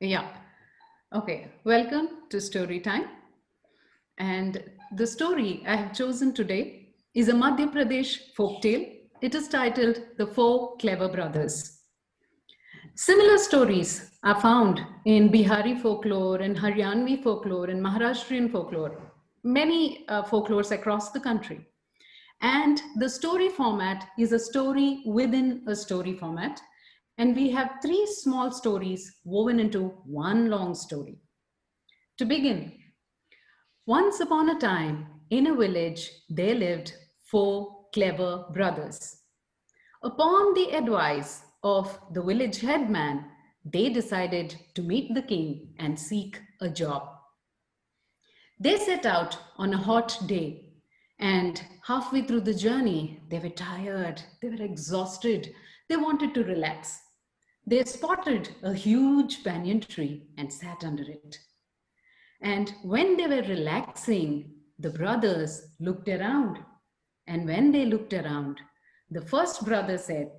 Yeah. Okay. Welcome to Story Time. And the story I have chosen today is a Madhya Pradesh folktale. It is titled The Four Clever Brothers. Similar stories are found in Bihari folklore, and Haryanvi folklore, and Maharashtrian folklore, many folklores across the country. And the story format is a story within a story format. And we have three small stories woven into one long story. To begin, once upon a time, in a village, there lived four clever brothers. Upon the advice of the village headman, they decided to meet the king and seek a job. They set out on a hot day, and halfway through the journey, they were tired, they were exhausted, they wanted to relax. They spotted a huge banyan tree and sat under it. And when they were relaxing, the brothers looked around. And when they looked around, the first brother said,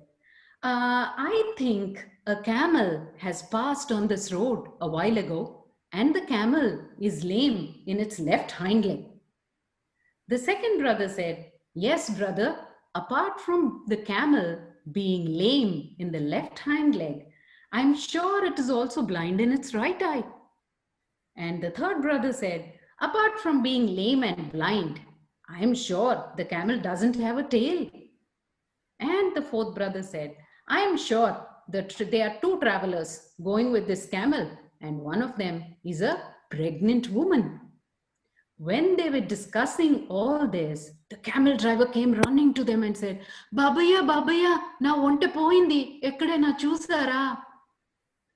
I think a camel has passed on this road a while ago, and the camel is lame in its left hind leg. The second brother said, Yes, brother, apart from the camel being lame in the left hind leg, I'm sure it is also blind in its right eye. And the third brother said, Apart from being lame and blind, I am sure the camel doesn't have a tail. And the fourth brother said, I am sure that there are two travelers going with this camel, and one of them is a pregnant woman. When they were discussing all this, the camel driver came running to them and said, Babaya, Babaya, na onte poindi, ekkade na chusara.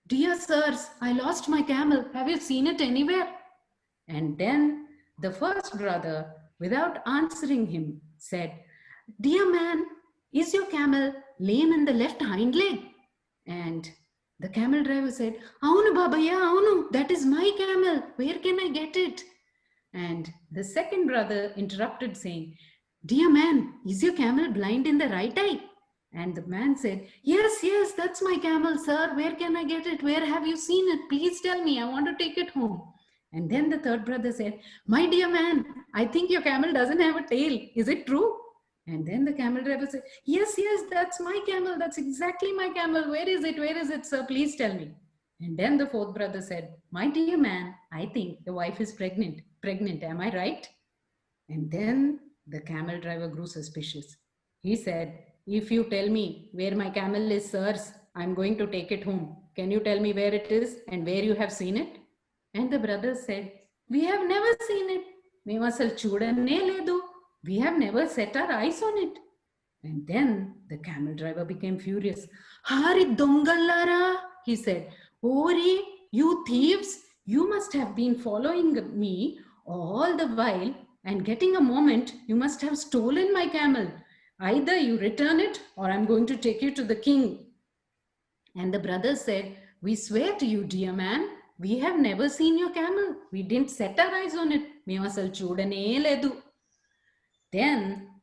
Dear sirs, I lost my camel. Have you seen it anywhere? And then the first brother, without answering him, said, Dear man, is your camel lame in the left hind leg? And the camel driver said, Aunu babaya, aunu, that is my camel. Where can I get it? And the second brother interrupted, saying, Dear man, is your camel blind in the right eye? And the man said, Yes, yes, that's my camel, sir. Where can I get it? Where have you seen it? Please tell me. I want to take it home. And then the third brother said, My dear man, I think your camel doesn't have a tail. Is it true? And then the camel driver said, Yes, yes, that's my camel. That's exactly my camel. Where is it? Where is it, sir? Please tell me. And then the fourth brother said, My dear man, I think your wife is pregnant. Pregnant, am I right? And then the camel driver grew suspicious. He said, If you tell me where my camel is, sirs, I'm going to take it home. Can you tell me where it is and where you have seen it? And the brothers said, We have never seen it. మేము అసలు చూడనే లేదు. We have never set our eyes on it. And then the camel driver became furious. Hari dongallara, he said, Ori, you thieves, you must have been following me all the while, and getting a moment, you must have stolen my camel. Either you return it or I'm going to take you to the king. And the brothers said, We swear to you, dear man, we have never seen your camel. We didn't set our eyes on it. మేము అసలు చూడనే లేదు. Then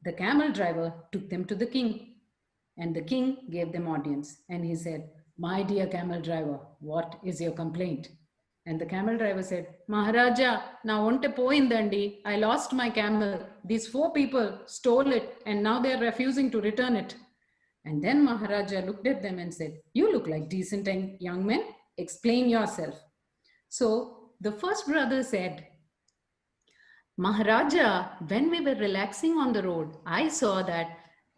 the camel driver took them to the king, and the king gave them audience, and he said, My dear camel driver, what is your complaint? And the camel driver said, Maharaja, na onte poindandi, I lost my camel. These four people stole it, and now they are refusing to return it. And then Maharaja looked at them and said, You look like decent young men. Explain yourself. So the first brother said, Maharaja, when we were relaxing on the road, I saw that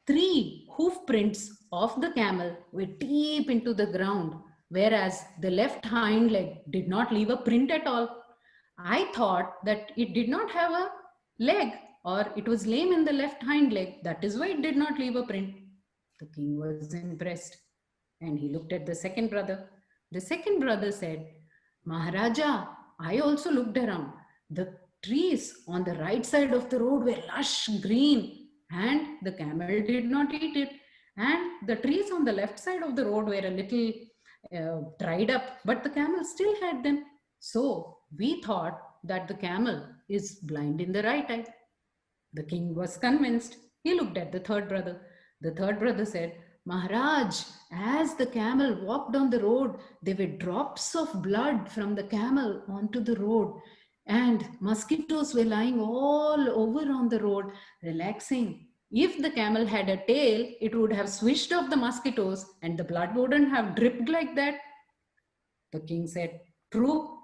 3 hoof prints of the camel were deep into the ground, whereas the left hind leg did not leave a print at all. I thought that it did not have a leg, or it was lame in the left hind leg. That is why it did not leave a print. The king was impressed, and he looked at the second brother. The second brother said, Maharaja, I also looked around. The trees on the right side of the road were lush green, and the camel did not eat it. And the trees on the left side of the road were a little dried up, but the camel still had them. So we thought that the camel is blind in the right eye. The king was convinced. He looked at the third brother. The third brother said, Maharaj, as the camel walked on the road, there were drops of blood from the camel onto the road, and mosquitoes were lying all over on the road, relaxing. If the camel had a tail, it would have swished off the mosquitoes and the blood wouldn't have dripped like that. The king said, "True.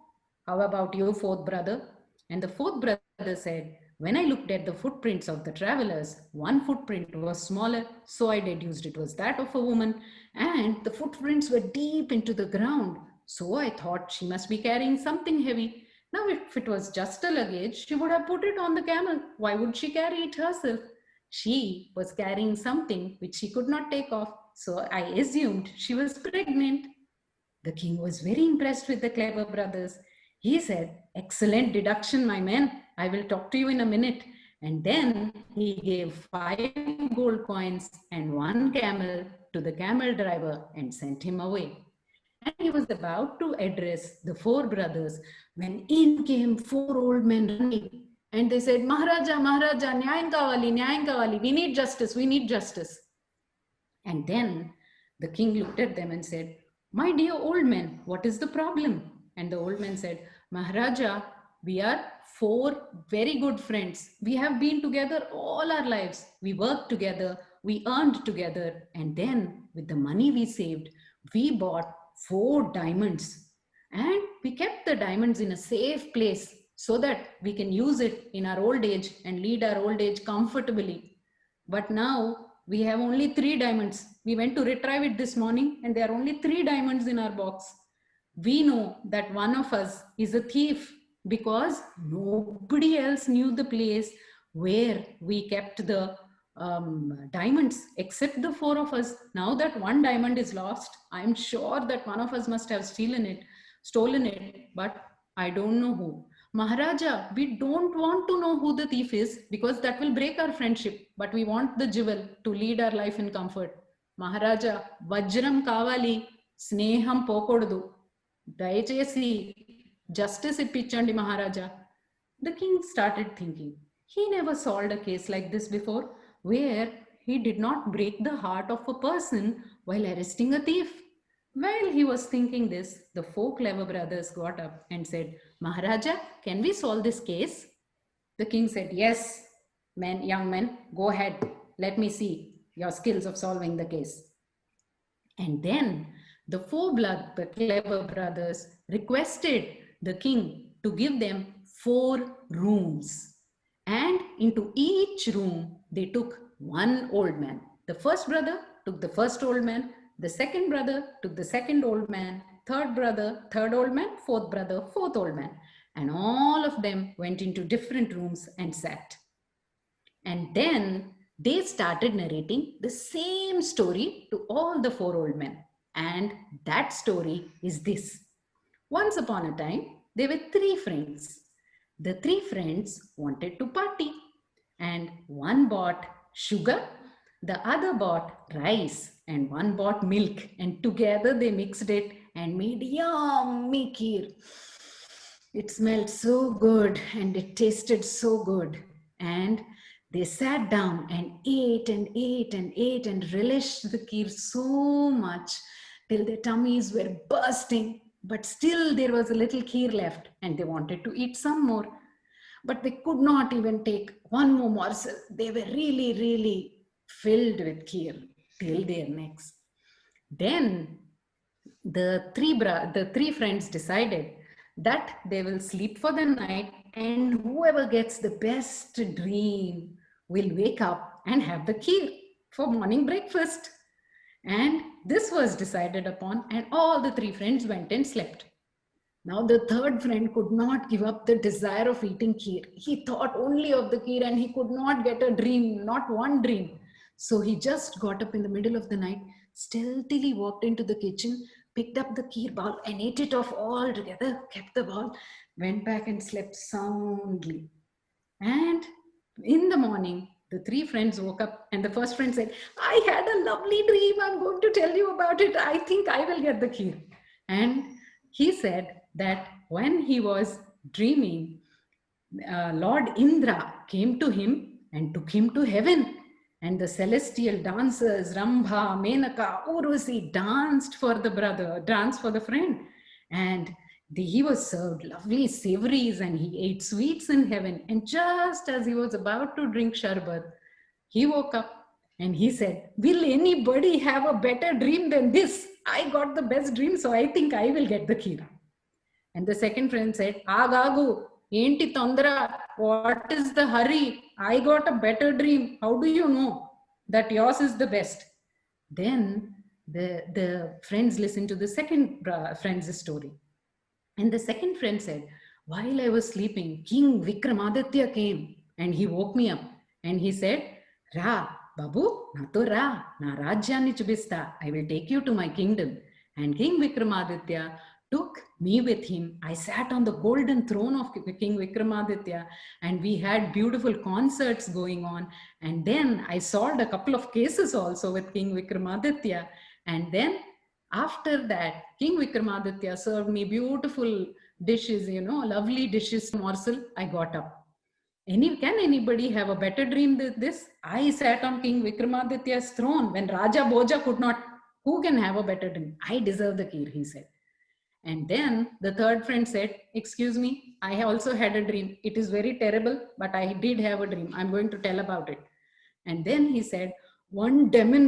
How about you, fourth brother?" And the fourth brother said, "When I looked at the footprints of the travelers, one footprint was smaller, so I deduced it was that of a woman, and the footprints were deep into the ground, so I thought she must be carrying something heavy. Now, if it was just a luggage, she would have put it on the camel. Why would she carry it herself? She was carrying something which she could not take off, so I assumed she was pregnant." The king was very impressed with the clever brothers. He said, "Excellent deduction, my men. I will talk to you in a minute." And then he gave 5 gold coins and 1 camel to the camel driver and sent him away. And he was about to address the 4 brothers when in came 4 old men running. And they said, "Maharaja, Maharaja, Nyayam Kawali, we need justice, we need justice." And then the king looked at them and said, "My dear old men, what is the problem?" And the old men said, "Maharaja, we are 4 very good friends. We have been together all our lives. We worked together, we earned together, and then with the money we saved, we bought 4 diamonds. And we kept the diamonds in a safe place so that we can use it in our old age and lead our old age comfortably. But now we have only 3 diamonds. We went to retrieve it this morning and there are only 3 diamonds in our box. We know that one of us is a thief because nobody else knew the place where we kept the diamonds except the 4 of us. Now that 1 diamond is lost, I'm sure that one of us must have stolen it, but I don't know who. Maharaja, we don't want to know who the thief is because that will break our friendship, but we want the jewel to lead our life in comfort. Maharaja, Vajram Kavali, Sneham Pokodadu. Dayachesi, justice ippichandi Maharaja. The king started thinking. He never solved a case like this before, where he did not break the heart of a person while arresting a thief. While he was thinking this, the 4 clever brothers got up and said, "Maharaja, can we solve this case?" The king said, "Yes, young men, go ahead. Let me see your skills of solving the case." And then the clever brothers requested the king to give them 4 rooms. And into each room, they took 1 old man. The first brother took the first old man, the second brother took the second old man, third brother, third old man, fourth brother, fourth old man. And all of them went into different rooms and sat. And then they started narrating the same story to all the 4 old men. And that story is this. Once upon a time, there were 3 friends. The 3 friends wanted to party, and one bought sugar, the other bought rice, and one bought milk. And together they mixed it and made yummy kheer. It smelled so good and it tasted so good. And they sat down and ate and ate and ate and relished the kheer so much till their tummies were bursting. But still, there was a little kheer left and they wanted to eat some more. But they could not even take one more morsel. They were really, really filled with kheer till their necks. Then the three friends decided that they will sleep for the night, and whoever gets the best dream will wake up and have the kheer for morning breakfast. And this was decided upon, and all the 3 friends went and slept. Now the third friend could not give up the desire of eating kheer. He thought only of the kheer and he could not get a dream, not one dream. So he just got up in the middle of the night, stealthily walked into the kitchen, picked up the kheer bowl and ate it off all together, kept the bowl, went back and slept soundly. And in the morning, the 3 friends woke up and the first friend said, "I had a lovely dream. I'm going to tell you about it. I think I will get the kheer." And he said that when he was dreaming, Lord Indra came to him and took him to heaven. And the celestial dancers, Rambha, Menaka, Urvashi, danced for the brother, danced for the friend. And he was served lovely savories and he ate sweets in heaven. And just as he was about to drink sharbat, he woke up and he said, "Will anybody have a better dream than this? I got the best dream, so I think I will get the kheer." And the second friend said, "Agagu, enti tondra, what is the hurry? I got a better dream. How do you know that yours is the best?" Then the friends listened to the second friend's story. And the second friend said, "While I was sleeping, King Vikramaditya came and he woke me up and he said, Ra, Babu, nato Ra, na Rajyani Chubista, I will take you to my kingdom." And King Vikramaditya took me with him. I sat on the golden throne of King Vikramaditya and we had beautiful concerts going on. And then I solved a couple of cases also with King Vikramaditya. And then after that, King Vikramaditya served me beautiful dishes, lovely dishes, morsel. I got up. Can anybody have a better dream than this? I sat on King Vikramaditya's throne when Raja Bhoja could not. Who can have a better dream? I deserve the kheer, he said. And then the third friend said, "Excuse me, I also had a dream. It is very terrible, but I did have a dream. I'm going to tell about it." And then he said, "One demon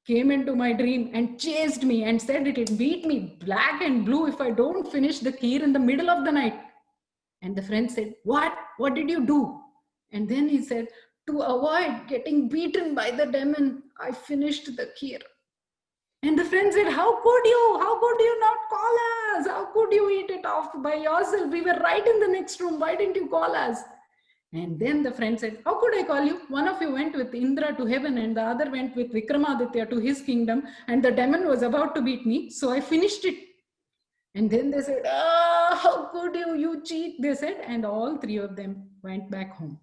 came into my dream and chased me and said it will beat me black and blue if I don't finish the kheer in the middle of the night." And the friend said, "What? What did you do?" And then he said, "To avoid getting beaten by the demon, I finished the kheer." And the friend said, "How could you? How could you not call us? How could you eat it off by yourself? We were right in the next room. Why didn't you call us?" And then the friend said, "How could I call you? One of you went with Indra to heaven and the other went with Vikramaditya to his kingdom and the demon was about to beat me. So I finished it." And then they said, "Ah, how could you? You cheat," they said. And all three of them went back home.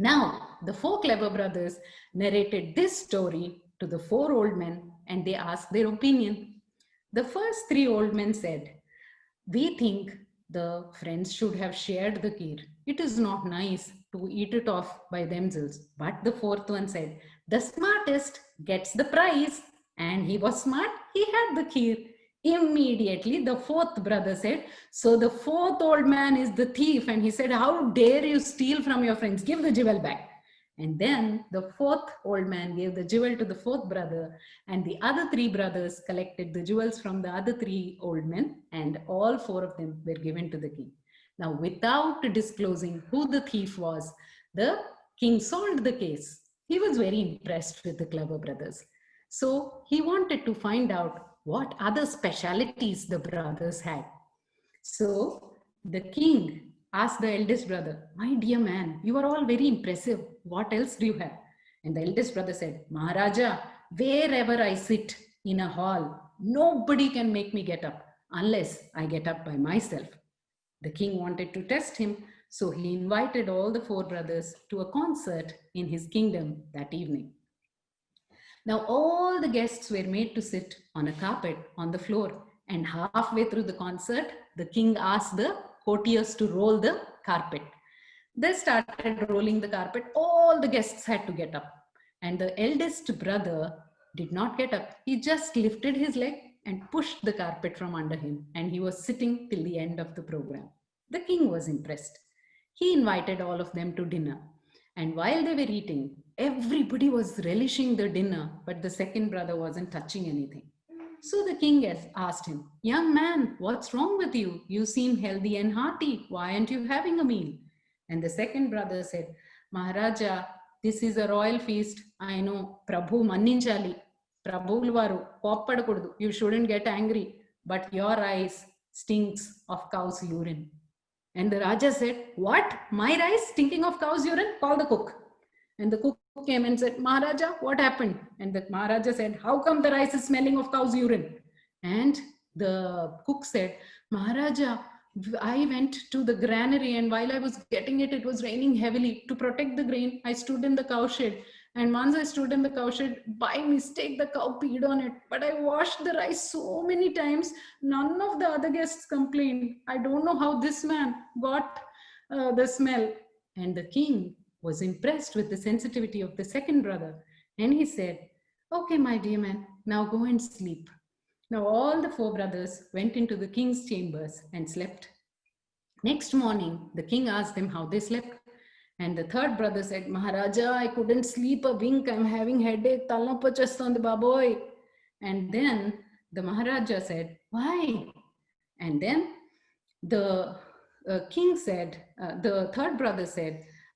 Now, the four clever brothers narrated this story to the four old men and they asked their opinion. The first three old men said, "We think the friends should have shared the kheer. It is not nice to eat it off by themselves." But the fourth one said, "The smartest gets the prize." And he was smart, he had the kheer. Immediately, the fourth brother said, "So the fourth old man is the thief." And he said, "How dare you steal from your friends? Give the jewel back." And then the fourth old man gave the jewel to the fourth brother, and the other three brothers collected the jewels from the other three old men, and all four of them were given to the king. Now, without disclosing who the thief was, the king solved the case. He was very impressed with the clever brothers. So he wanted to find out what other specialities the brothers had. So the king asked the eldest brother, "My dear man, you are all very impressive. What else do you have?" And the eldest brother said, "Maharaja, wherever I sit in a hall, nobody can make me get up unless I get up by myself." The king wanted to test him, so he invited all the four brothers to a concert in his kingdom that evening. Now, all the guests were made to sit on a carpet on the floor, and halfway through the concert, the king asked the courtiers to roll the carpet. They started rolling the carpet. All the guests had to get up, and the eldest brother did not get up. He just lifted his leg and pushed the carpet from under him, and he was sitting till the end of the program. The king was impressed. He invited all of them to dinner. And while they were eating, everybody was relishing the dinner, but the second brother wasn't touching anything. So the king asked him, "Young man, what's wrong with you? You seem healthy and hearty. Why aren't you having a meal?" And the second brother said, "Maharaja, this is a royal feast. I know, Prabhu Manninjali. Prabhu Varu, Poppadakuddu. You shouldn't get angry, but your rice stinks of cow's urine." And the Raja said, "What? My rice stinking of cow's urine? Call the cook." And the cook came and said, "Maharaja, what happened?" And the Maharaja said, "How come the rice is smelling of cow's urine?" And the cook said, "Maharaja, I went to the granary and while I was getting it, it was raining heavily. To protect the grain, I stood in the cowshed. And once I stood in the cowshed, by mistake, the cow peed on it. But I washed the rice so many times, none of the other guests complained. I don't know how this man got the smell." And the king was impressed with the sensitivity of the second brother, and he said, "Okay, my dear man, now go and sleep." Now all the four brothers went into the king's chambers and slept. Next morning, the king asked them how they slept. And the third brother said, "Maharaja, I couldn't sleep a wink. I'm having headache. Talapachastand baboy." And then the Maharaja said, "Why?" And then the king said, the third brother said,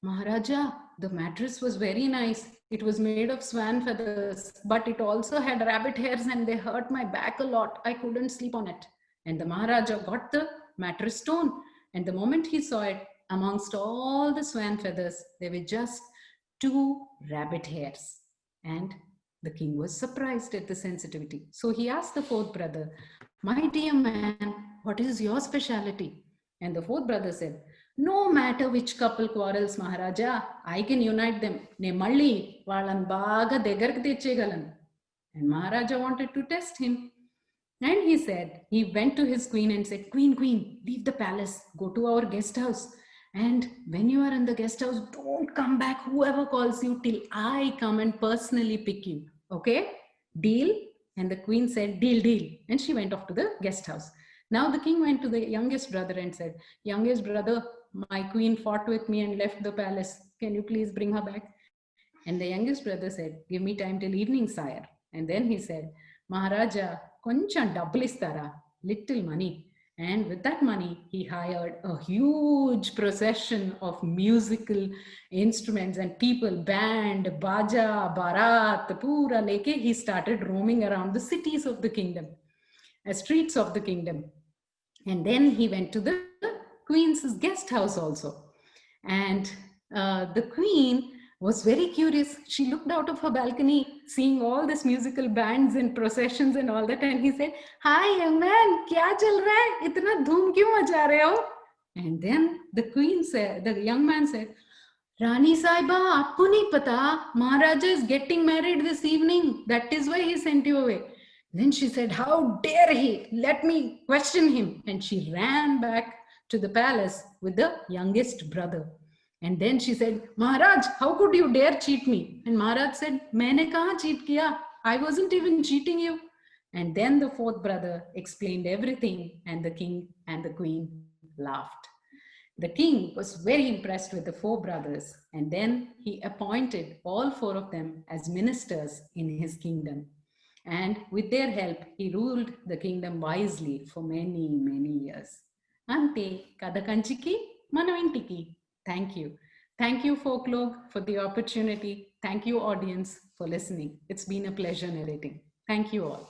"Maharaja, the mattress was very nice. It was made of swan feathers, but it also had rabbit hairs and they hurt my back a lot. I couldn't sleep on it." And the Maharaja got the mattress stone. And the moment he saw it, amongst all the swan feathers, there were just 2 rabbit hairs. And the king was surprised at the sensitivity. So he asked the fourth brother, "My dear man, what is your specialty?" And the fourth brother said, "No matter which couple quarrels, Maharaja, I can unite them. Ne malli valan baga degarku techegalanu." And Maharaja wanted to test him. And he said, he went to his queen and said, "Queen, queen, leave the palace, go to our guest house. And when you are in the guest house, don't come back, whoever calls you, till I come and personally pick you. Okay? Deal?" And the queen said, "Deal, deal." And she went off to the guest house. Now the king went to the youngest brother and said, "Youngest brother, my queen fought with me and left the palace. Can you please bring her back?" And the youngest brother said, "Give me time till evening, sire." And then he said, "Maharaja, koncham double istara, little money." And with that money, he hired a huge procession of musical instruments and people, band, baja, barat, pura leke. He started roaming around the cities of the kingdom, streets of the kingdom. And then he went to the queen's guest house also. And the queen was very curious. She looked out of her balcony, seeing all this musical bands and processions and all that. And he said, "Hi, young man, kya chal raha hai? Itna dhoom kyun macha rahe ho?" And then the queen said, the young man said, "Rani Saiba, aapko nahi pata, Maharaja is getting married this evening. That is why he sent you away." Then she said, "How dare he? Let me question him." And she ran back to the palace with the youngest brother. And then she said, "Maharaj, how could you dare cheat me?" And Maharaj said, "Maine kahan cheat kiya? I wasn't even cheating you." And then the fourth brother explained everything, and the king and the queen laughed. The king was very impressed with the four brothers, and then he appointed all four of them as ministers in his kingdom. And with their help, he ruled the kingdom wisely for many, many years. Ante kadakanchiki manavintiki. Thank you. Thank you, Folklore, for the opportunity. Thank you, audience, for listening. It's been a pleasure narrating. Thank you all.